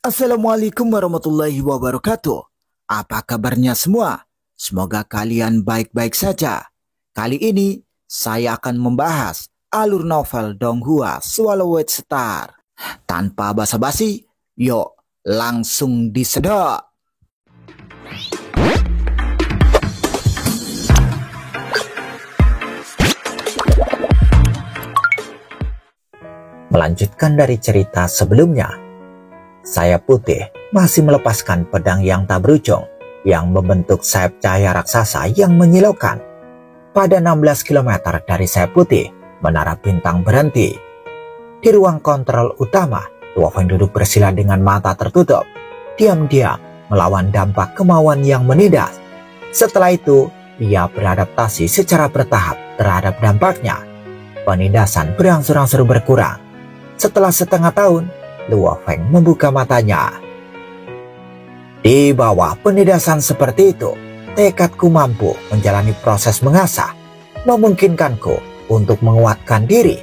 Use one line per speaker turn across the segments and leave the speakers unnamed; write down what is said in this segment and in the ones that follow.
Assalamualaikum warahmatullahi wabarakatuh. Apa kabarnya semua? Semoga kalian baik-baik saja. Kali ini saya akan membahas alur novel Donghua Swallowed Star. Tanpa basa-basi, yuk langsung disedot.
Melanjutkan dari cerita sebelumnya, Sayap Putih masih melepaskan pedang yang tak berujung yang membentuk sayap cahaya raksasa yang menyilaukan. Pada 16 km dari Sayap Putih, Menara Bintang berhenti. Di ruang kontrol utama, Luo Feng duduk bersila dengan mata tertutup, diam-diam melawan dampak kemauan yang menindas. Setelah itu, ia beradaptasi secara bertahap terhadap dampaknya. Penindasan berangsur-angsur berkurang. Setelah setengah tahun, Luo Feng membuka matanya. Di bawah penindasan seperti itu, tekadku mampu menjalani proses mengasah, memungkinkanku untuk menguatkan diri.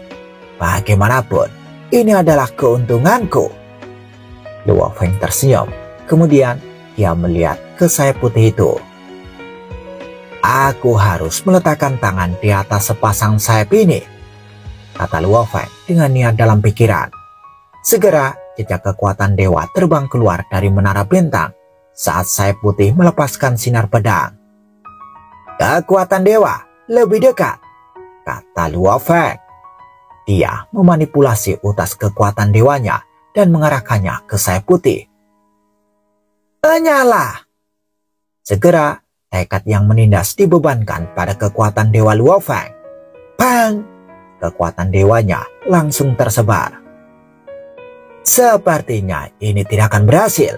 Bagaimanapun, ini adalah keuntunganku. Luo Feng tersenyum, kemudian dia melihat ke Sayap Putih itu. Aku harus meletakkan tangan di atas sepasang sayap ini, kata Luo Feng dengan niat dalam pikiran. Segera jejak kekuatan dewa terbang keluar dari Menara Bintang saat Sayap Putih melepaskan sinar pedang. Kekuatan dewa lebih dekat, kata Luo Feng. Dia memanipulasi utas kekuatan dewanya dan mengarahkannya ke Sayap Putih. Hanyalah! Segera tekad yang menindas dibebankan pada kekuatan dewa Luo Feng. Bang! Kekuatan dewanya langsung tersebar. Sepertinya ini tidak akan berhasil.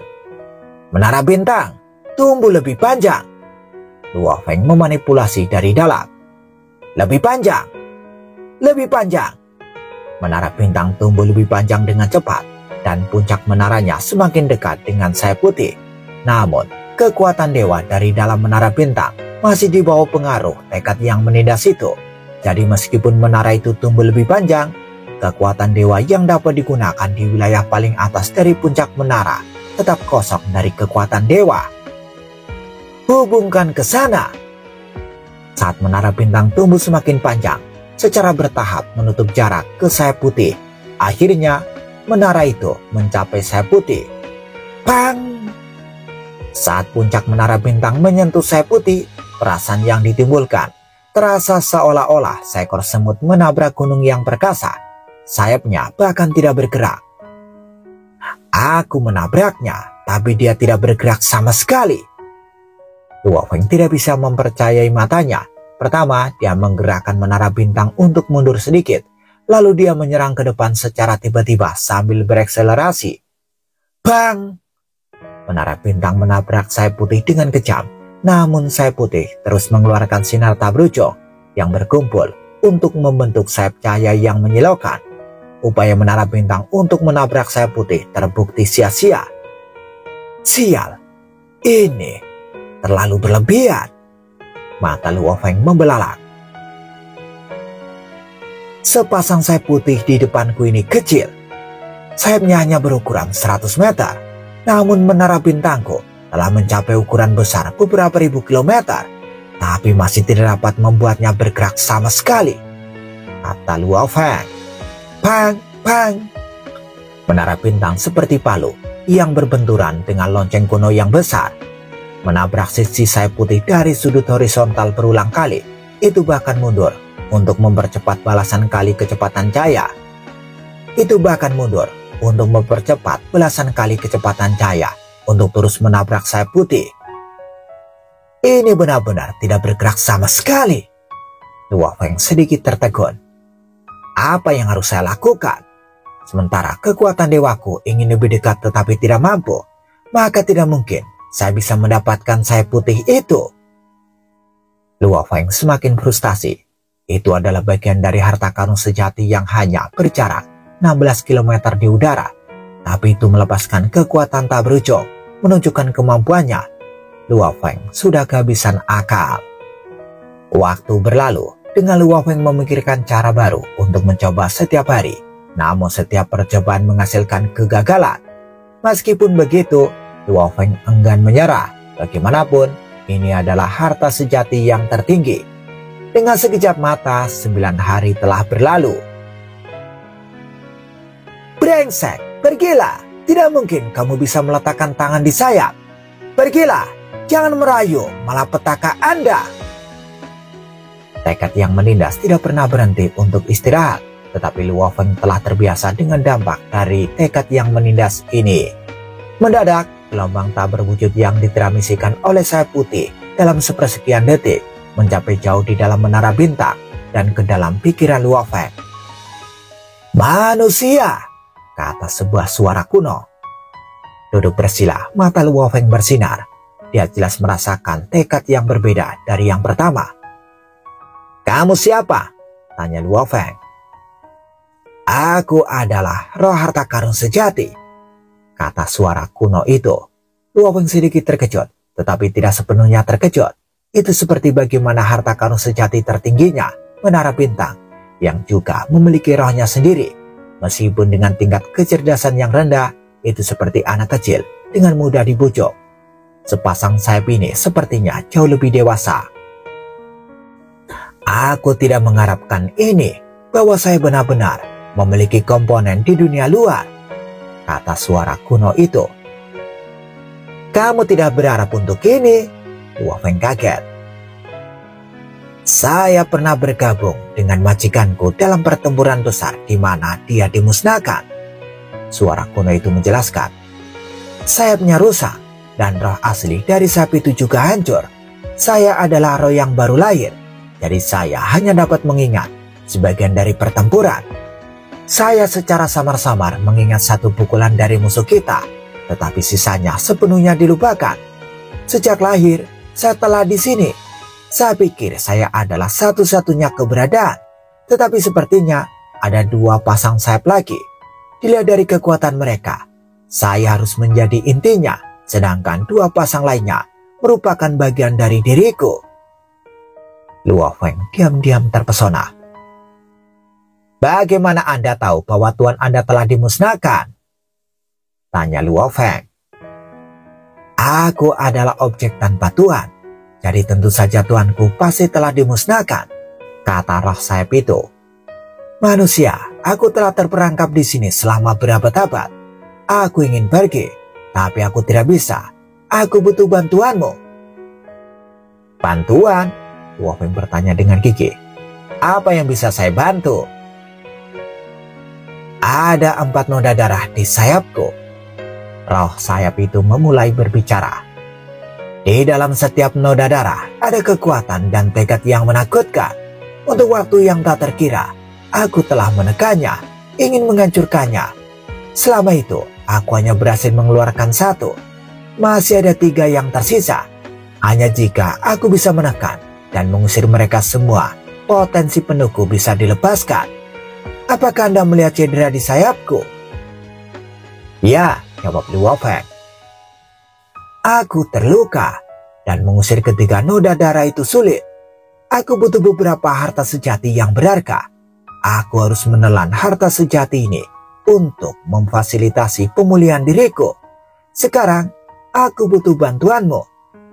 Menara Bintang, tumbuh lebih panjang. Luo Feng memanipulasi dari dalam. Lebih panjang. Lebih panjang. Menara Bintang tumbuh lebih panjang dengan cepat, dan puncak menaranya semakin dekat dengan Sayap Putih. Namun, kekuatan dewa dari dalam Menara Bintang masih di bawah pengaruh tekad yang menindas itu. Jadi meskipun menara itu tumbuh lebih panjang, kekuatan dewa yang dapat digunakan di wilayah paling atas dari puncak menara tetap kosong dari kekuatan dewa. Hubungkan ke sana. Saat Menara Bintang tumbuh semakin panjang, secara bertahap menutup jarak ke Sayap Putih. Akhirnya, menara itu mencapai Sayap Putih. Bang! Saat puncak Menara Bintang menyentuh Sayap Putih, perasaan yang ditimbulkan terasa seolah-olah seekor semut menabrak gunung yang perkasa. Sayapnya bahkan tidak bergerak. Aku menabraknya, tapi dia tidak bergerak sama sekali. Luo Feng tidak bisa mempercayai matanya. Pertama, dia menggerakkan Menara Bintang untuk mundur sedikit. Lalu dia menyerang ke depan secara tiba-tiba sambil berakselerasi. Bang! Menara Bintang menabrak Sayap Putih dengan kejam. Namun Sayap Putih terus mengeluarkan sinar tak berujung yang berkumpul untuk membentuk sayap cahaya yang menyilaukan. Upaya Menara Bintang untuk menabrak Sayap Putih terbukti sia-sia. Sial, ini terlalu berlebihan. Mata Luo Feng membelalak. Sepasang sayap putih di depanku ini kecil. Sayapnya hanya berukuran 100 meter. Namun Menara Bintangku telah mencapai ukuran besar beberapa ribu kilometer, tapi masih tidak dapat membuatnya bergerak sama sekali, kata Luo Feng. Bang, bang! Menara Bintang seperti palu yang berbenturan dengan lonceng kuno yang besar, menabrak sisi Sayap Putih dari sudut horizontal berulang kali. Itu bahkan mundur untuk mempercepat balasan kali kecepatan cahaya. Itu bahkan mundur untuk mempercepat belasan kali kecepatan cahaya untuk terus menabrak Sayap Putih. Ini benar-benar tidak bergerak sama sekali. Luo Feng sedikit tertegun. Apa yang harus saya lakukan? Sementara kekuatan dewaku ingin lebih dekat tetapi tidak mampu, maka tidak mungkin saya bisa mendapatkan Sayap Putih itu. Luo Feng semakin frustasi. Itu adalah bagian dari harta karun sejati yang hanya berjarak 16 km di udara. Tapi itu melepaskan kekuatan tak berujung, menunjukkan kemampuannya. Luo Feng sudah kehabisan akal. Waktu berlalu, dengan Luo Feng memikirkan cara baru untuk mencoba setiap hari. Namun setiap percobaan menghasilkan kegagalan. Meskipun begitu, Luo Feng enggan menyerah. Bagaimanapun, ini adalah harta sejati yang tertinggi. Dengan sekejap mata, 9 hari telah berlalu. Brengsek, pergilah. Tidak mungkin kamu bisa meletakkan tangan di sayap. Pergilah, jangan merayu, malapetaka Anda. Tekad yang menindas tidak pernah berhenti untuk istirahat. Tetapi Luo Feng telah terbiasa dengan dampak dari tekad yang menindas ini. Mendadak, gelombang tak berwujud yang diteramisikan oleh sayap putih dalam sepersekian detik mencapai jauh di dalam menara bintang dan ke dalam pikiran Luo Feng. Manusia, kata sebuah suara kuno. Duduk bersila, mata Luo Feng bersinar. Dia jelas merasakan tekad yang berbeda dari yang pertama. Kamu siapa? Tanya Luo Feng. Aku adalah roh harta karun sejati, kata suara kuno itu. Luo Feng sedikit terkejut, tetapi tidak sepenuhnya terkejut. Itu seperti bagaimana harta karun sejati tertingginya, menara bintang, yang juga memiliki rohnya sendiri. Meskipun dengan tingkat kecerdasan yang rendah, itu seperti anak kecil dengan mudah dibujuk. Sepasang sayap ini sepertinya jauh lebih dewasa. Aku tidak mengharapkan ini, bahwa saya benar-benar memiliki komponen di dunia luar, kata suara kuno itu. Kamu tidak berharap untuk ini? Luo Feng kaget. Saya pernah bergabung dengan majikanku dalam pertempuran besar di mana dia dimusnahkan. Suara kuno itu menjelaskan. Sayapnya rusak dan roh asli dari sayap itu juga hancur. Saya adalah roh yang baru lahir, jadi saya hanya dapat mengingat sebagian dari pertempuran. Saya secara samar-samar mengingat satu pukulan dari musuh kita, tetapi sisanya sepenuhnya dilupakan. Sejak lahir, saya telah di sini. Saya pikir saya adalah satu-satunya keberadaan, tetapi sepertinya ada 2 pasang sayap lagi. Dilihat dari kekuatan mereka, saya harus menjadi intinya, sedangkan 2 pasang lainnya merupakan bagian dari diriku. Luo Feng diam-diam terpesona. Bagaimana Anda tahu bahwa Tuan Anda telah dimusnahkan? Tanya Luo Feng. Aku adalah objek tanpa Tuan, jadi tentu saja Tuanku pasti telah dimusnahkan, kata roh sayap itu. Manusia, aku telah terperangkap di sini selama berabad-abad. Aku ingin pergi, tapi aku tidak bisa. Aku butuh bantuanmu. Bantuan? Luo Feng bertanya dengan gigih. Apa yang bisa saya bantu? Ada 4 noda darah di sayapku. Roh sayap itu memulai berbicara. Di dalam setiap noda darah ada kekuatan dan tekad yang menakutkan. Untuk waktu yang tak terkira, aku telah menekannya, ingin menghancurkannya. Selama itu, aku hanya berhasil mengeluarkan 1. Masih ada 3 yang tersisa. Hanya jika aku bisa menekan dan mengusir mereka semua, potensi penuhku bisa dilepaskan. Apakah Anda melihat cedera di sayapku? Ya, jawab Luo Feng. Aku terluka dan mengusir ketiga noda darah itu sulit. Aku butuh beberapa harta sejati yang berharga. Aku harus menelan harta sejati ini untuk memfasilitasi pemulihan diriku. Sekarang, aku butuh bantuanmu.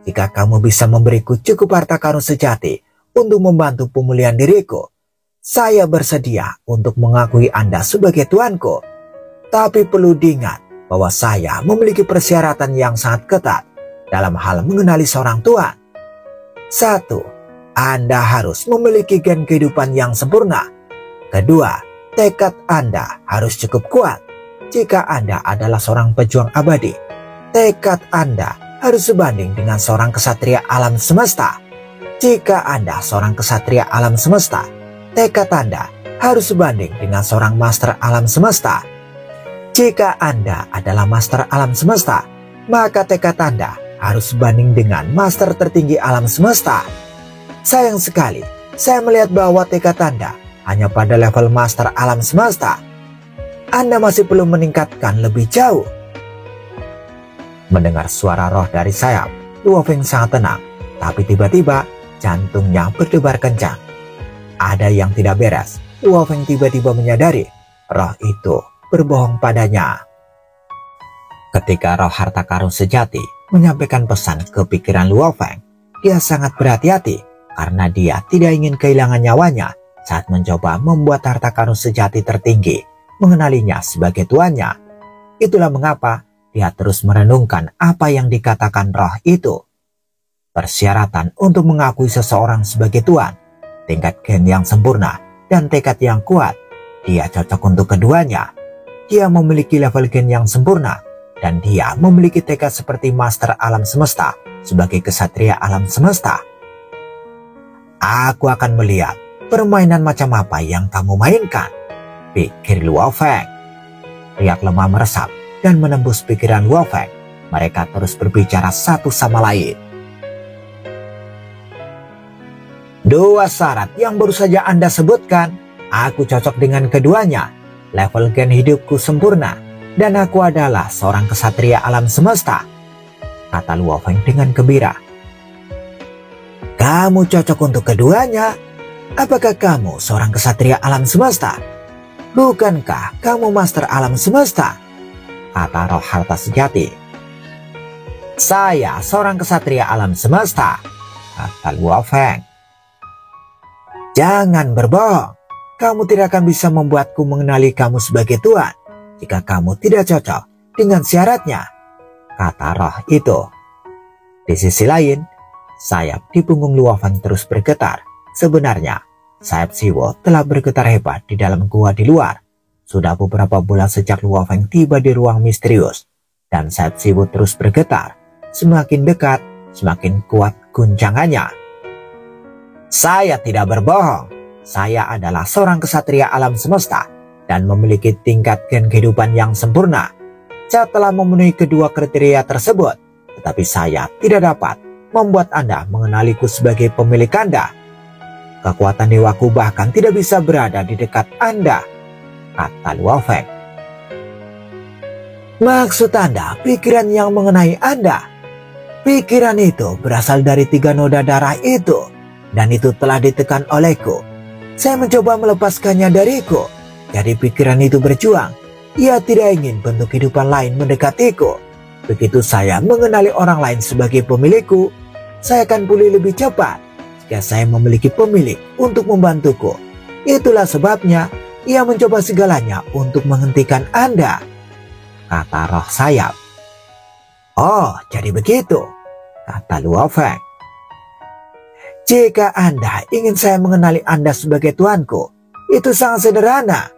Jika kamu bisa memberiku cukup harta karun sejati untuk membantu pemulihan diriku, saya bersedia untuk mengakui Anda sebagai tuanku. Tapi perlu diingat bahwa saya memiliki persyaratan yang sangat ketat dalam hal mengenali seorang tuan. 1. Anda harus memiliki gen kehidupan yang sempurna. 2. Tekad Anda harus cukup kuat. Jika Anda adalah seorang pejuang abadi, tekad Anda harus sebanding dengan seorang kesatria alam semesta. Jika Anda seorang kesatria alam semesta, tekad Anda harus sebanding dengan seorang master alam semesta. Jika Anda adalah master alam semesta, maka tekad Anda harus sebanding dengan master tertinggi alam semesta. Sayang sekali, saya melihat bahwa tekad Anda hanya pada level master alam semesta. Anda masih perlu meningkatkan lebih jauh. Mendengar suara roh dari sayap, Luo Feng sangat tenang, tapi tiba-tiba jantungnya berdebar kencang. Ada yang tidak beres. Luo Feng tiba-tiba menyadari roh itu berbohong padanya. Ketika roh harta karun sejati menyampaikan pesan ke pikiran Luo Feng, dia sangat berhati-hati karena dia tidak ingin kehilangan nyawanya saat mencoba membuat harta karun sejati tertinggi mengenalinya sebagai tuannya. Itulah mengapa dia terus merenungkan apa yang dikatakan roh itu. Persyaratan untuk mengakui seseorang sebagai tuan, tingkat gen yang sempurna, dan tekad yang kuat. Dia cocok untuk keduanya. Dia memiliki level gen yang sempurna, dan dia memiliki tekad seperti master alam semesta sebagai kesatria alam semesta. Aku akan melihat permainan macam apa yang kamu mainkan, pikir Luo Feng. Riak lemah meresap dan menembus pikiran Luo Feng. Mereka terus berbicara satu sama lain. Dua syarat yang baru saja Anda sebutkan, aku cocok dengan keduanya. Level gen hidupku sempurna, dan aku adalah seorang kesatria alam semesta, kata Luo Feng dengan gembira. Kamu cocok untuk keduanya? Apakah kamu seorang kesatria alam semesta? Bukankah kamu master alam semesta? Kata roh harta sejati. Saya seorang kesatria alam semesta, kata Luo Feng. Jangan berbohong. Kamu tidak akan bisa membuatku mengenali kamu sebagai tuan jika kamu tidak cocok dengan syaratnya, kata roh itu. Di sisi lain, sayap di punggung Luo Feng terus bergetar. Sebenarnya, sayap Siwo telah bergetar hebat di dalam gua di luar. Sudah beberapa bulan sejak Luo Feng tiba di ruang misterius, dan sayap Siwo terus bergetar. Semakin dekat, semakin kuat guncangannya. Saya tidak berbohong. Saya adalah seorang kesatria alam semesta dan memiliki tingkat gen kehidupan yang sempurna. Saya telah memenuhi kedua kriteria tersebut, tetapi saya tidak dapat membuat Anda mengenaliku sebagai pemilik Anda. Kekuatan dewaku bahkan tidak bisa berada di dekat Anda, kata Luo Feng. Maksud Anda pikiran yang mengenai Anda? Pikiran itu berasal dari 3 noda darah itu, dan itu telah ditekan olehku. Saya mencoba melepaskannya dariku. Jadi pikiran itu berjuang. Ia tidak ingin bentuk kehidupan lain mendekatiku. Begitu saya mengenali orang lain sebagai pemilikku, saya akan pulih lebih cepat jika saya memiliki pemilik untuk membantuku. Itulah sebabnya ia mencoba segalanya untuk menghentikan Anda, kata roh sayap. Oh, jadi begitu, kata Luo Feng. Jika Anda ingin saya mengenali Anda sebagai tuanku, itu sangat sederhana.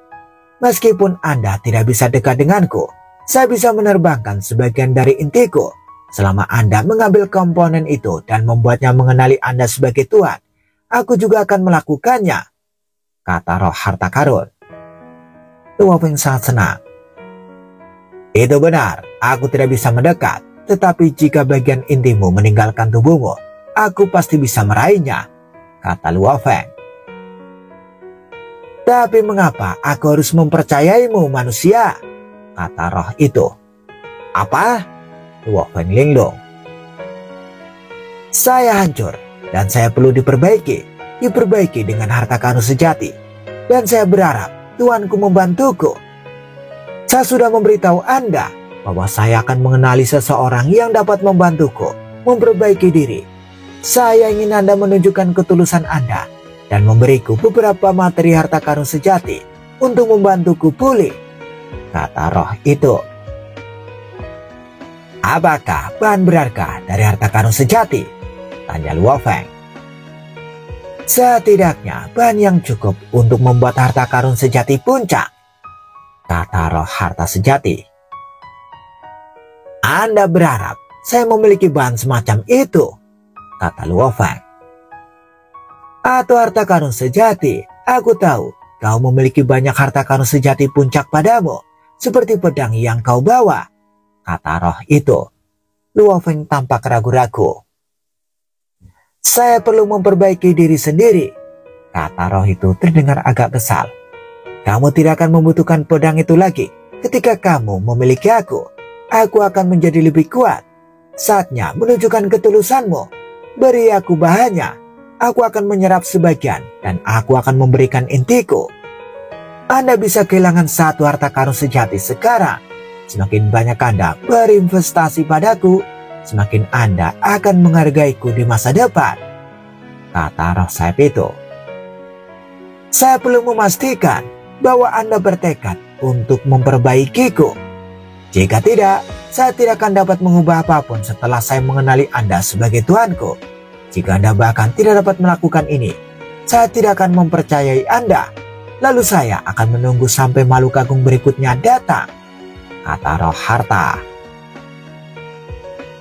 Meskipun Anda tidak bisa dekat denganku, saya bisa menerbangkan sebagian dari intiku. Selama Anda mengambil komponen itu dan membuatnya mengenali Anda sebagai tuan, aku juga akan melakukannya, kata roh harta karun. Luo Feng sangat senang. Itu benar, aku tidak bisa mendekat, tetapi jika bagian intimu meninggalkan tubuhmu, aku pasti bisa meraihnya, kata Luo Feng. Tapi mengapa aku harus mempercayaimu, manusia? Kata roh itu. Apa? Luo Feng linglung. Saya hancur dan saya perlu diperbaiki dengan harta karun sejati. Dan saya berharap tuanku membantuku. Saya sudah memberitahu Anda bahwa saya akan mengenali seseorang yang dapat membantuku memperbaiki diri. Saya ingin Anda menunjukkan ketulusan Anda dan memberiku beberapa materi harta karun sejati untuk membantuku pulih, kata roh itu. Apakah bahan berharga dari harta karun sejati? Tanya Luo Feng. Setidaknya bahan yang cukup untuk membuat harta karun sejati puncak, kata roh harta sejati. Anda berharap saya memiliki bahan semacam itu, kata Luo Feng. Atau harta karun sejati, aku tahu kau memiliki banyak harta karun sejati puncak padamu, seperti pedang yang kau bawa, kata roh itu. Luo Feng tampak ragu-ragu. Saya perlu memperbaiki diri sendiri, kata roh itu terdengar agak kesal. Kamu tidak akan membutuhkan pedang itu lagi ketika kamu memiliki aku. Aku akan menjadi lebih kuat. Saatnya menunjukkan ketulusanmu. Beri aku bahannya. Aku akan menyerap sebagian dan aku akan memberikan intiku. Anda bisa kehilangan satu harta karun sejati sekarang, semakin banyak Anda berinvestasi padaku, semakin Anda akan menghargaiku di masa depan, kata roh sayap itu. Saya perlu memastikan bahwa Anda bertekad untuk memperbaikiku. Jika tidak, saya tidak akan dapat mengubah apapun setelah saya mengenali Anda sebagai Tuanku. Jika Anda bahkan tidak dapat melakukan ini, saya tidak akan mempercayai Anda. Lalu saya akan menunggu sampai makhluk agung berikutnya datang, kata roh harta.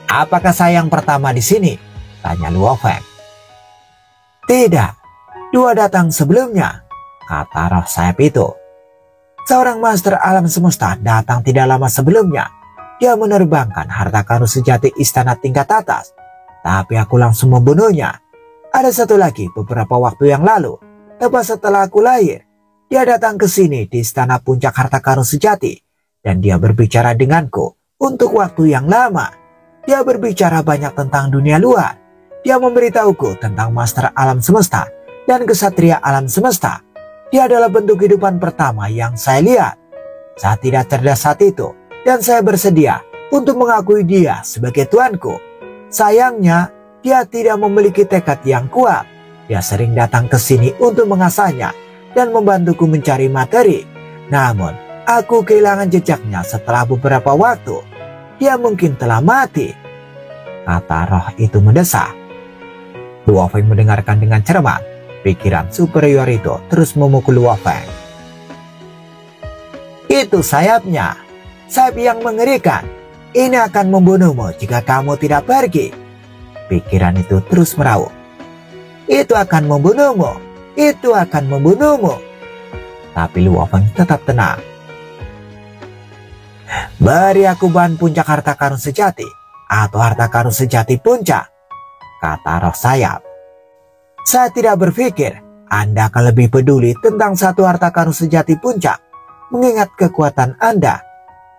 Apakah saya yang pertama di sini? Tanya Luo Feng. Tidak, dua datang sebelumnya, kata roh sayap itu. Seorang master alam semesta datang tidak lama sebelumnya. Dia menerbangkan harta karun sejati istana tingkat atas, tapi aku langsung membunuhnya. Ada satu lagi beberapa waktu yang lalu, tepat setelah aku lahir. Dia datang ke sini di istana puncak harta karun sejati, dan dia berbicara denganku untuk waktu yang lama. Dia berbicara banyak tentang dunia luar. Dia memberitahuku tentang master alam semesta dan kesatria alam semesta. Dia adalah bentuk kehidupan pertama yang saya lihat. Saya tidak cerdas saat itu, dan saya bersedia untuk mengakui dia sebagai tuanku. Sayangnya, dia tidak memiliki tekad yang kuat. Dia sering datang ke sini untuk mengasahnya dan membantuku mencari materi. Namun, aku kehilangan jejaknya setelah beberapa waktu. Dia mungkin telah mati, kata roh itu mendesak. Luo Feng mendengarkan dengan cermat. Pikiran superior itu terus memukul Luo Feng. Itu sayapnya, sayap yang mengerikan. Ini akan membunuhmu jika kamu tidak pergi. Pikiran itu terus merauk. Itu akan membunuhmu. Itu akan membunuhmu. Tapi Luo Feng tetap tenang. Beri aku bahan puncak harta karun sejati, atau harta karun sejati puncak, kata roh sayap. Saya tidak berpikir Anda akan lebih peduli tentang satu harta karun sejati puncak, mengingat kekuatan Anda.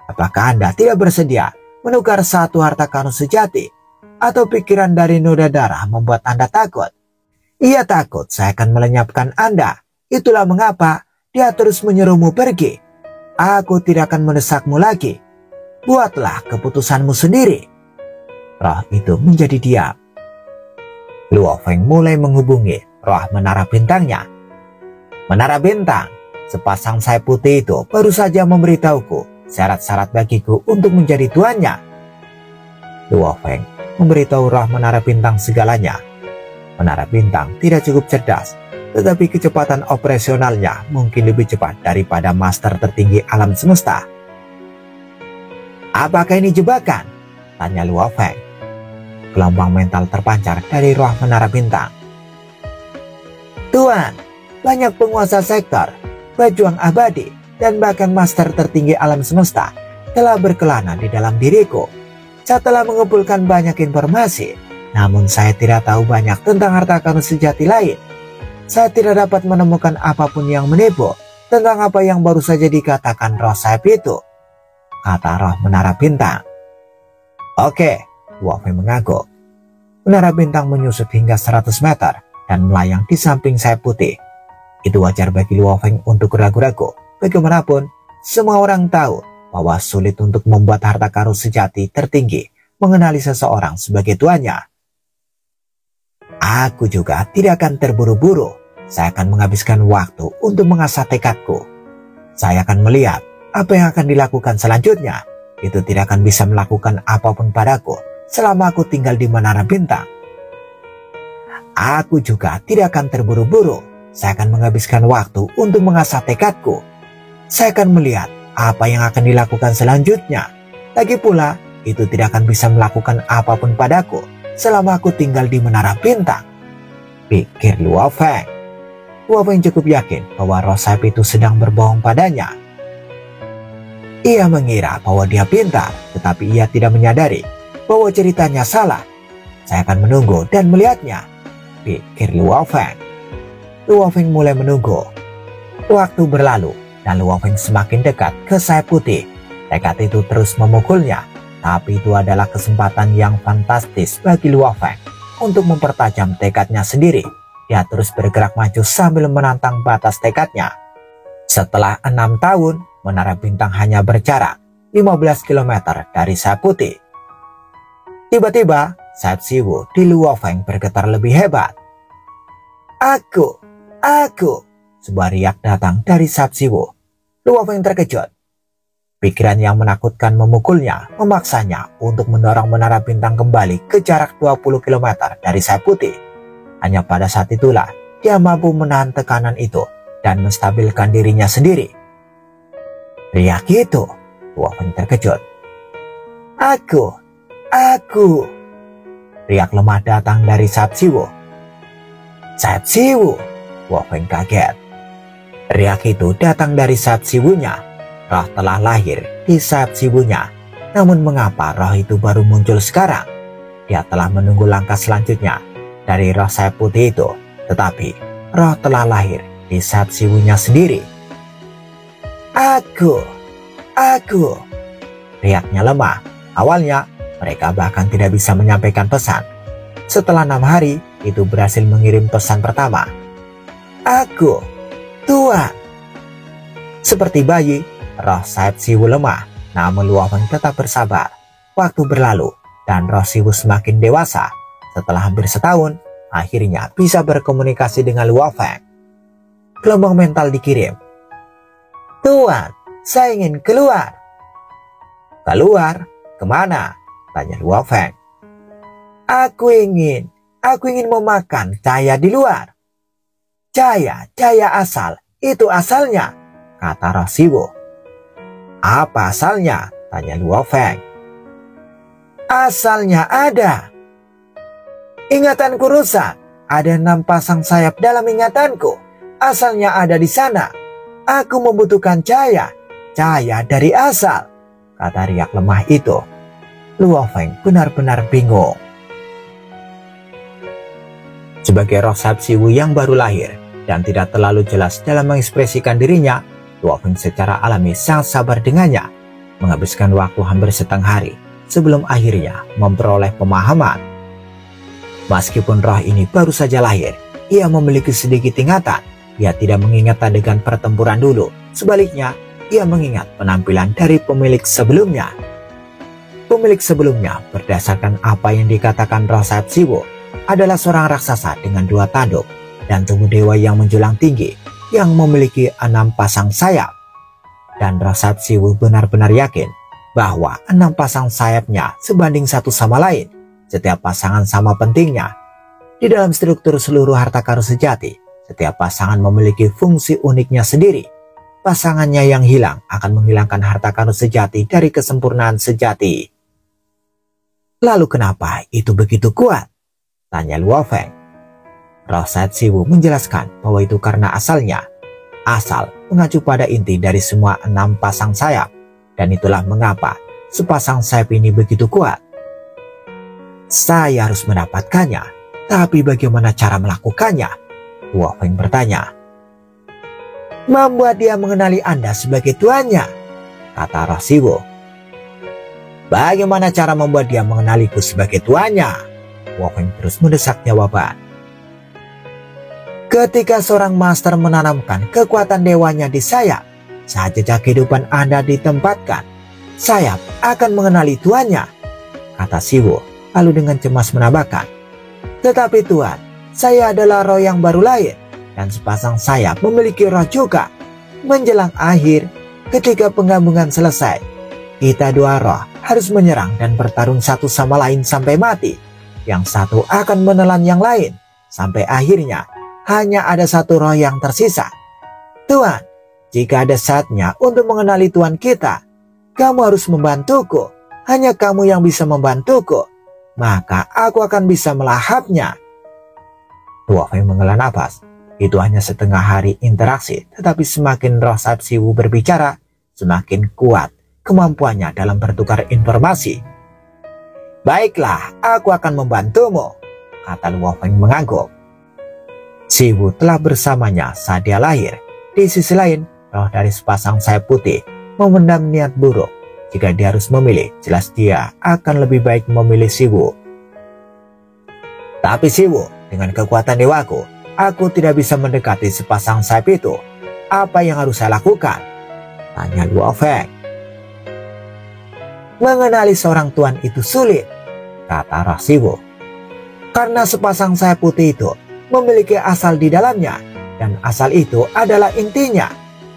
Apakah Anda tidak bersedia menukar satu harta karun sejati, atau pikiran dari noda darah membuat Anda takut? Ia takut saya akan melenyapkan Anda. Itulah mengapa dia terus menyuruhmu pergi. Aku tidak akan mendesakmu lagi. Buatlah keputusanmu sendiri. Roh itu menjadi diam. Luo Feng mulai menghubungi roh menara bintangnya. Menara bintang, sepasang sayap putih itu baru saja memberitahuku syarat-syarat bagiku untuk menjadi tuannya. Luo Feng memberitahu roh menara bintang segalanya. Menara bintang tidak cukup cerdas, tetapi kecepatan operasionalnya mungkin lebih cepat daripada master tertinggi alam semesta. Apakah ini jebakan? Tanya Luo Feng. Gelombang mental terpancar dari roh menara bintang. Tuan, banyak penguasa sektor, pejuang abadi, dan bahkan master tertinggi alam semesta telah berkelana di dalam diriku. Saya telah mengumpulkan banyak informasi, namun saya tidak tahu banyak tentang harta karun sejati lain. Saya tidak dapat menemukan apapun yang menipu tentang apa yang baru saja dikatakan roh sayap itu, kata roh menara bintang. Oke, Luo Feng mengaku. Menara bintang menyusut hingga 100 meter dan melayang di samping sayap putih. Itu wajar bagi Luo Feng untuk ragu-ragu. Bagaimanapun, semua orang tahu bahwa sulit untuk membuat harta karun sejati tertinggi mengenali seseorang sebagai tuannya. Aku juga tidak akan terburu-buru. Saya akan menghabiskan waktu untuk mengasah tekadku. Saya akan melihat apa yang akan dilakukan selanjutnya. Itu tidak akan bisa melakukan apapun padaku selama aku tinggal di menara bintang. Aku juga tidak akan terburu-buru. Saya akan menghabiskan waktu untuk mengasah tekadku. Saya akan melihat apa yang akan dilakukan selanjutnya. Lagi pula, itu tidak akan bisa melakukan apapun padaku selama aku tinggal di menara bintang, pikir Luo Feng. Luo Feng cukup yakin bahwa roh sayap itu sedang berbohong padanya. Ia mengira bahwa dia pintar, tetapi ia tidak menyadari bahwa ceritanya salah. Saya akan menunggu dan melihatnya, pikir Luo Feng. Luo Feng mulai menunggu. Waktu berlalu dan Luo Feng semakin dekat ke sayap putih. Tekad itu terus memukulnya, tapi itu adalah kesempatan yang fantastis bagi Luo Feng untuk mempertajam tekadnya sendiri. Dia terus bergerak maju sambil menantang batas tekadnya. Setelah 6 tahun, menara bintang hanya berjarak 15 km dari sayap putih. Tiba-tiba, sayap Siwu di Luo Feng bergetar lebih hebat. Aku! Sebuah riak datang dari sayap Siwu. Luo Feng terkejut. Pikiran yang menakutkan memukulnya, memaksanya untuk mendorong menara bintang kembali ke jarak 20 km dari sayap putih. Hanya pada saat itulah dia mampu menahan tekanan itu dan menstabilkan dirinya sendiri. Riak itu, Luo Feng terkejut. Aku! Riak lemah datang dari sayap Siwu. Sayap Siwu! Luo Feng kaget. Riak itu datang dari sayap Siwunya. Roh telah lahir di sayap Siwunya. Namun mengapa roh itu baru muncul sekarang? Dia telah menunggu langkah selanjutnya dari roh sayap putih itu. Tetapi roh telah lahir di sayap Siwunya sendiri. Aku! Riaknya lemah. Awalnya mereka bahkan tidak bisa menyampaikan pesan. Setelah 6 hari, itu berhasil mengirim pesan pertama. Aku, Tuan. Seperti bayi, roh sayap Siwu lemah, namun Luo Feng tetap bersabar. Waktu berlalu, dan roh Siwu semakin dewasa. Setelah hampir setahun, akhirnya bisa berkomunikasi dengan Luo Feng. Gelombang mental dikirim. Tuan, saya ingin keluar. Keluar? Kemana? Tanya Luo Feng. Aku ingin memakan cahaya di luar. Cahaya asal, itu asalnya, kata roh Siwu. Apa asalnya? Tanya Luo Feng. Asalnya ada. Ingatanku rusak. Ada 6 pasang sayap dalam ingatanku. Asalnya ada di sana. Aku membutuhkan cahaya dari asal, kata riak lemah itu. Luo Feng benar-benar bingung. Sebagai roh sayap Siwu yang baru lahir dan tidak terlalu jelas dalam mengekspresikan dirinya, Luo Feng secara alami sangat sabar dengannya, menghabiskan waktu hampir setengah hari sebelum akhirnya memperoleh pemahaman. Meskipun roh ini baru saja lahir, ia memiliki sedikit ingatan. Ia tidak mengingat adegan pertempuran dulu. Sebaliknya, ia mengingat penampilan dari pemilik sebelumnya. Pemilik sebelumnya, berdasarkan apa yang dikatakan roh sayap Siwu, adalah seorang raksasa dengan 2 tanduk dan tubuh dewa yang menjulang tinggi yang memiliki 6 pasang sayap. Dan roh sayap Siwu benar-benar yakin bahwa 6 pasang sayapnya sebanding satu sama lain. Setiap pasangan sama pentingnya. Di dalam struktur seluruh harta karun sejati, setiap pasangan memiliki fungsi uniknya sendiri. Pasangannya yang hilang akan menghilangkan harta karun sejati dari kesempurnaan sejati. Lalu kenapa itu begitu kuat? Tanya Luo Feng. Roh sayap Siwu menjelaskan bahwa itu karena asalnya. Asal mengacu pada inti dari semua 6 pasang sayap. Dan itulah mengapa sepasang sayap ini begitu kuat. Saya harus mendapatkannya. Tapi bagaimana cara melakukannya? Luo Feng bertanya. Membuat dia mengenali Anda sebagai tuannya, kata roh Siwu. Bagaimana cara membuat dia mengenaliku sebagai tuannya? Luo Feng terus mendesak jawaban. Ketika seorang master menanamkan kekuatan dewanya di sayap, saat jejak kehidupan Anda ditempatkan, sayap akan mengenali tuannya, kata Siwu, lalu dengan cemas menambahkan. Tetapi Tuan, saya adalah roh yang baru lahir, dan sepasang sayap memiliki roh juga. Menjelang akhir, ketika penggabungan selesai, kita 2 roh harus menyerang dan bertarung satu sama lain sampai mati. Yang satu akan menelan yang lain, sampai akhirnya hanya ada 1 roh yang tersisa. Tuan, jika ada saatnya untuk mengenali Tuan kita, kamu harus membantuku. Hanya kamu yang bisa membantuku. Maka aku akan bisa melahapnya. Luo Feng menghela nafas. Itu hanya setengah hari interaksi, tetapi semakin roh sayap Siwu berbicara, semakin kuat kemampuannya dalam bertukar informasi. Baiklah, aku akan membantumu, kata Luo Feng mengangguk. Siwu telah bersamanya saat dia lahir. Di sisi lain, roh dari sepasang sayap putih memendam niat buruk. Jika dia harus memilih, jelas dia akan lebih baik memilih Siwu. Tapi Siwu, dengan kekuatan dewaku, aku tidak bisa mendekati sepasang sayap itu. Apa yang harus saya lakukan? Tanya Luo Feng. Mengenali seorang tuan itu sulit, kata Roh Siwu. Karena sepasang sayap putih itu memiliki asal di dalamnya, dan asal itu adalah intinya.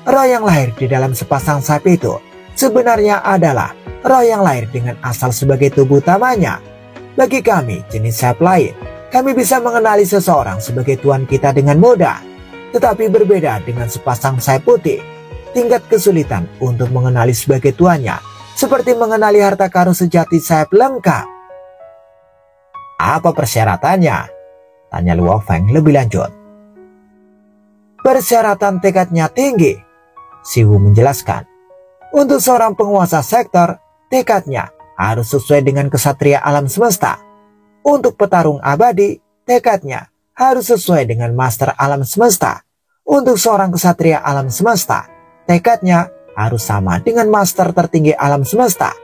Roh yang lahir di dalam sepasang sayap itu sebenarnya adalah roh yang lahir dengan asal sebagai tubuh utamanya. Bagi kami, jenis sayap lain, kami bisa mengenali seseorang sebagai tuan kita dengan mudah. Tetapi berbeda dengan sepasang sayap putih, tingkat kesulitan untuk mengenali sebagai tuannya seperti mengenali harta karun sejati sayap lengkap. Apa persyaratannya? Tanya Luo Feng lebih lanjut. Persyaratan tekadnya tinggi, Siwu menjelaskan. Untuk seorang penguasa sektor, tekadnya harus sesuai dengan kesatria alam semesta. Untuk petarung abadi, tekadnya harus sesuai dengan master alam semesta. Untuk seorang kesatria alam semesta, tekadnya harus sama dengan master tertinggi alam semesta.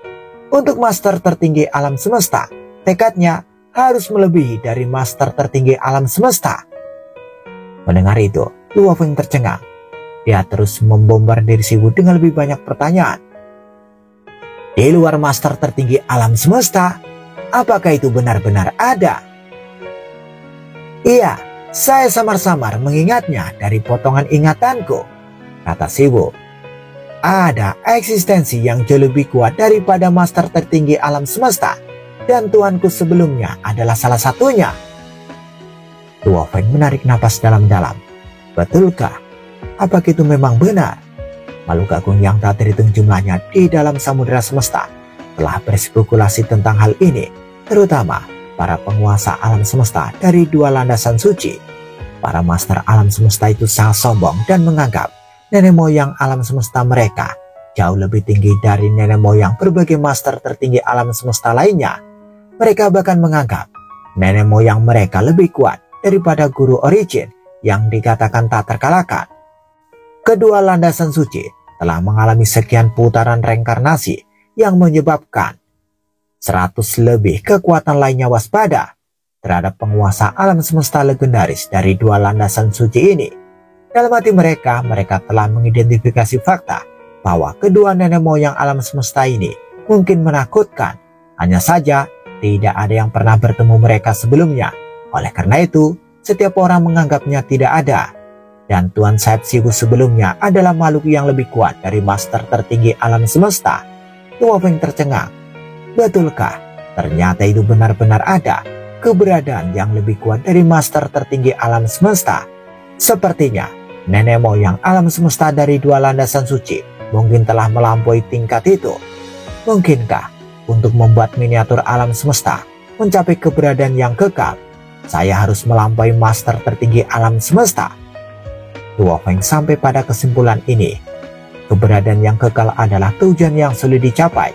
Untuk master tertinggi alam semesta, tekadnya harus melebihi dari master tertinggi alam semesta. Mendengar itu, Luo Feng tercengang. Dia terus membombardir Siwu dengan lebih banyak pertanyaan. Di luar master tertinggi alam semesta, apakah itu benar-benar ada? Iya, saya samar-samar mengingatnya dari potongan ingatanku, kata Siwu. Ada eksistensi yang jauh lebih kuat daripada master tertinggi alam semesta, dan tuanku sebelumnya adalah salah satunya. Luo Feng menarik napas dalam-dalam. Betulkah? Apakah itu memang benar? Makhluk agung yang tak terhitung jumlahnya di dalam samudera semesta telah berspekulasi tentang hal ini, terutama para penguasa alam semesta dari dua landasan suci. Para master alam semesta itu sangat sombong dan menganggap nenek moyang alam semesta mereka jauh lebih tinggi dari nenek moyang berbagai master tertinggi alam semesta lainnya. Mereka bahkan menganggap nenek moyang mereka lebih kuat daripada guru origin yang dikatakan tak terkalahkan. Kedua landasan suci telah mengalami sekian putaran reinkarnasi yang menyebabkan 100 lebih kekuatan lainnya waspada terhadap penguasa alam semesta legendaris dari dua landasan suci ini. Dalam hati mereka telah mengidentifikasi fakta bahwa kedua nenek moyang alam semesta ini mungkin menakutkan. Hanya saja tidak ada yang pernah bertemu mereka sebelumnya. Oleh karena itu, setiap orang menganggapnya tidak ada. Dan Tuan Sayap Siwu sebelumnya adalah makhluk yang lebih kuat dari master tertinggi alam semesta. Luo Feng tercengang. Betulkah ternyata itu benar-benar ada keberadaan yang lebih kuat dari master tertinggi alam semesta? Sepertinya nenek moyang alam semesta dari dua landasan suci mungkin telah melampaui tingkat itu. Mungkinkah untuk membuat miniatur alam semesta mencapai keberadaan yang kekal, saya harus melampaui master tertinggi alam semesta? Luo Feng sampai pada kesimpulan ini. Keberadaan yang kekal adalah tujuan yang sulit dicapai.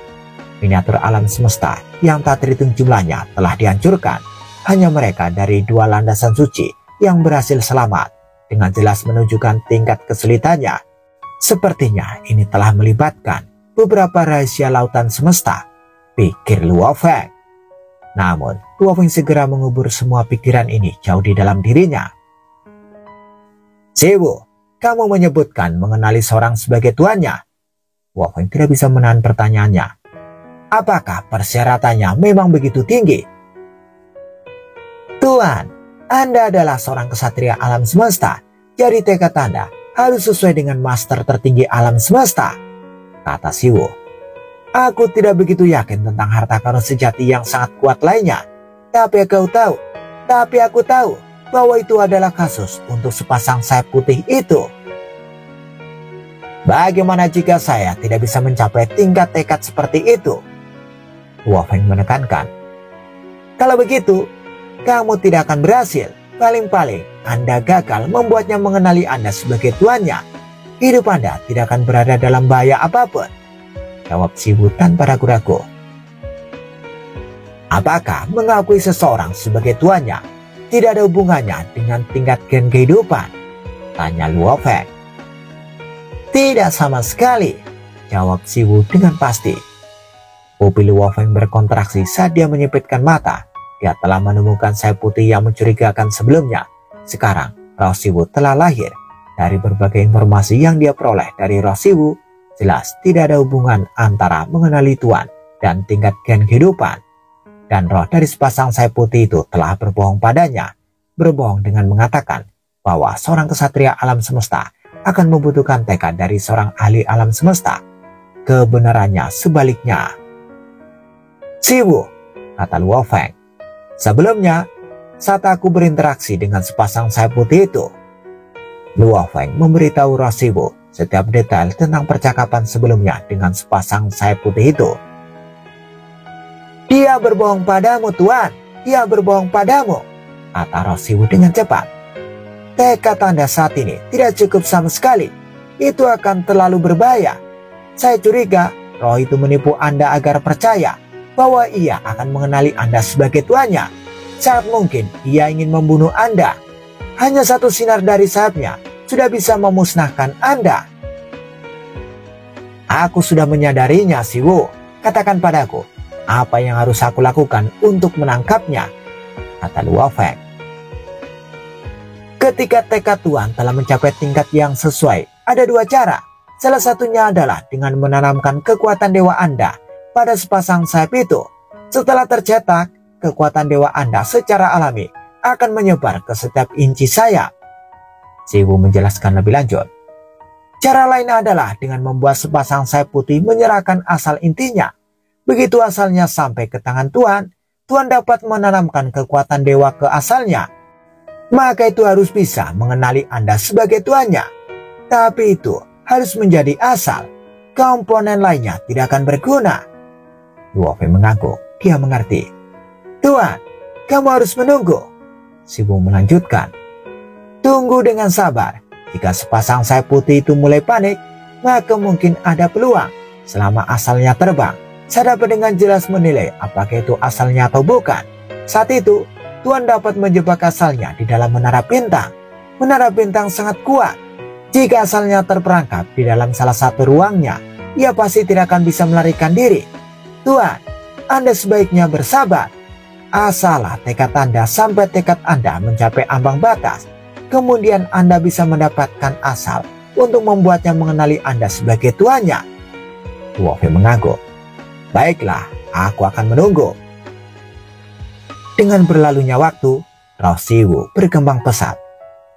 Miniatur alam semesta yang tak terhitung jumlahnya telah dihancurkan. Hanya mereka dari dua landasan suci yang berhasil selamat, dengan jelas menunjukkan tingkat kesulitannya. Sepertinya ini telah melibatkan beberapa rahasia lautan semesta, pikir Luo Feng. Namun, Luo Feng segera mengubur semua pikiran ini jauh di dalam dirinya. Siwu, kamu menyebutkan mengenali seorang sebagai tuannya. Luo Feng tidak bisa menahan pertanyaannya. Apakah persyaratannya memang begitu tinggi? Tuan, Anda adalah seorang kesatria alam semesta. Jadi tekad Anda harus sesuai dengan master tertinggi alam semesta, kata Siwu. Aku tidak begitu yakin tentang harta karun sejati yang sangat kuat lainnya. Tapi aku tahu bahwa itu adalah kasus untuk sepasang sayap putih itu. Bagaimana jika saya tidak bisa mencapai tingkat tekad seperti itu? Luo Feng menekankan. Kalau begitu, kamu tidak akan berhasil. Paling-paling Anda gagal membuatnya mengenali Anda sebagai tuannya. Hidup Anda tidak akan berada dalam bahaya apapun, jawab Siwu tanpa ragu-ragu. Apakah mengakui seseorang sebagai tuannya tidak ada hubungannya dengan tingkat gen kehidupan? Tanya Luo Feng. Tidak sama sekali, jawab Siwu dengan pasti. Pupil Luo Feng berkontraksi saat dia menyipitkan mata. Dia telah menemukan sayap putih yang mencurigakan sebelumnya. Sekarang Roh Siwu telah lahir. Dari berbagai informasi yang dia peroleh dari Roh Siwu, jelas tidak ada hubungan antara mengenali tuan dan tingkat gen kehidupan. Dan roh dari sepasang sayap putih itu telah berbohong padanya, berbohong dengan mengatakan bahwa seorang kesatria alam semesta akan membutuhkan tekad dari seorang ahli alam semesta. Kebenarannya sebaliknya. "Siwu," kata Luo Feng, "sebelumnya saat aku berinteraksi dengan sepasang sayap putih itu." Luo Feng memberitahu roh Siwu setiap detail tentang percakapan sebelumnya dengan sepasang sayap putih itu. "Dia berbohong padamu, Tuan. Dia berbohong padamu," kata roh Siwu dengan cepat. "Tekad Anda saat ini tidak cukup sama sekali. Itu akan terlalu berbahaya. Saya curiga roh itu menipu Anda agar percaya bahwa ia akan mengenali Anda sebagai tuannya. Sangat mungkin ia ingin membunuh Anda. Hanya satu sinar dari sayapnya sudah bisa memusnahkan Anda." "Aku sudah menyadarinya, Siwu. Katakan padaku, apa yang harus aku lakukan untuk menangkapnya?" kata Luo Feng. "Ketika tekad Tuan telah mencapai tingkat yang sesuai, ada dua cara. Salah satunya adalah dengan menanamkan kekuatan dewa Anda pada sepasang sayap itu. Setelah tercetak, kekuatan dewa Anda secara alami akan menyebar ke setiap inci sayap." Siwu menjelaskan lebih lanjut. "Cara lain adalah dengan membuat sepasang sayap putih menyerahkan asal intinya. Begitu asalnya sampai ke tangan Tuan, Tuan dapat menanamkan kekuatan dewa ke asalnya. Maka itu harus bisa mengenali Anda sebagai tuannya. Tapi itu harus menjadi asal. Komponen lainnya tidak akan berguna." Luo Feng mengangguk. Dia mengerti. "Tuan, kamu harus menunggu." Siwu melanjutkan. "Tunggu dengan sabar. Jika sepasang sayap putih itu mulai panik, maka mungkin ada peluang. Selama asalnya terbang, saya dapat dengan jelas menilai apakah itu asalnya atau bukan. Saat itu, Tuan dapat menjebak asalnya di dalam menara bintang. Menara bintang sangat kuat. Jika asalnya terperangkap di dalam salah satu ruangnya, ia pasti tidak akan bisa melarikan diri. Tuan, Anda sebaiknya bersabar. Asalah tekad Anda sampai tekad Anda mencapai ambang batas. Kemudian Anda bisa mendapatkan asal untuk membuatnya mengenali Anda sebagai tuannya." Luo Feng mengangguk. "Baiklah, aku akan menunggu." Dengan berlalunya waktu, roh Siwu berkembang pesat.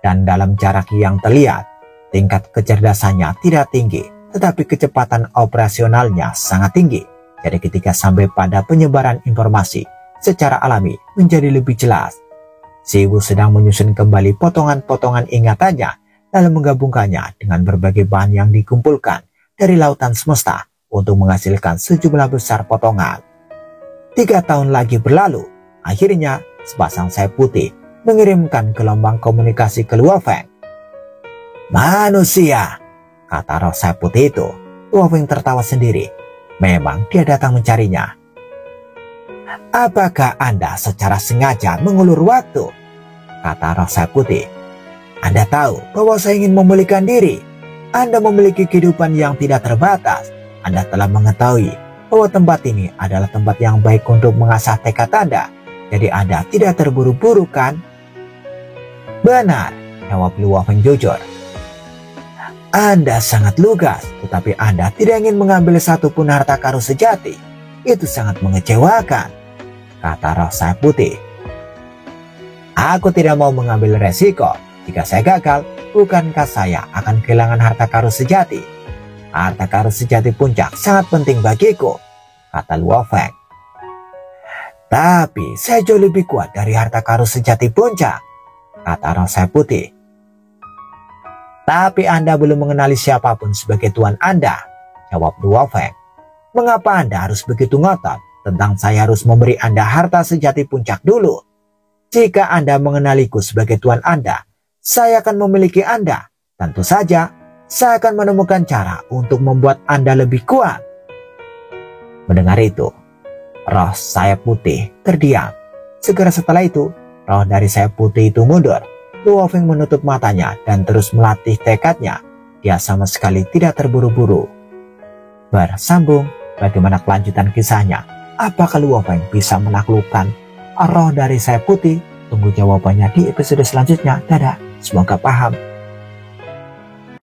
Dan dalam jarak yang terlihat, tingkat kecerdasannya tidak tinggi, tetapi kecepatan operasionalnya sangat tinggi. Jadi ketika sampai pada penyebaran informasi secara alami menjadi lebih jelas. Siwu sedang menyusun kembali potongan-potongan ingatannya, lalu menggabungkannya dengan berbagai bahan yang dikumpulkan dari lautan semesta untuk menghasilkan sejumlah besar potongan. 3 tahun lagi berlalu. Akhirnya sepasang sayap putih mengirimkan gelombang komunikasi ke Luo Feng. "Manusia," kata roh sayap putih itu. Luo Feng tertawa sendiri. Memang dia datang mencarinya. "Apakah Anda secara sengaja mengulur waktu?" kata roh sayap putih. "Anda tahu bahwa saya ingin memulihkan diri. Anda memiliki kehidupan yang tidak terbatas. Anda telah mengetahui bahwa tempat ini adalah tempat yang baik untuk mengasah tekad Anda. Jadi Anda tidak terburu-buru, kan?" "Benar," jawab Luo Feng jujur. "Anda sangat lugas, tetapi Anda tidak ingin mengambil satupun harta karun sejati. Itu sangat mengecewakan," kata roh sayap putih. "Aku tidak mau mengambil resiko. Jika saya gagal, bukankah saya akan kehilangan harta karun sejati? Harta karun sejati puncak sangat penting bagiku," kata Luo Feng. "Tapi saya jauh lebih kuat dari harta karun sejati puncak," kata roh sayap putih. "Tapi Anda belum mengenali siapapun sebagai tuan Anda," jawab Luo Feng. "Mengapa Anda harus begitu ngotot tentang saya harus memberi Anda harta sejati puncak dulu? Jika Anda mengenaliku sebagai tuan Anda, saya akan memiliki Anda. Tentu saja, saya akan menemukan cara untuk membuat Anda lebih kuat." Mendengar itu, roh sayap putih terdiam. Segera setelah itu, roh dari sayap putih itu mundur. Luo Feng menutup matanya dan terus melatih tekadnya. Dia sama sekali tidak terburu-buru. Bersambung, bagaimana kelanjutan kisahnya? Apakah Luo Feng bisa menaklukkan roh dari sayap putih? Tunggu jawabannya di episode selanjutnya. Dadah, semoga paham.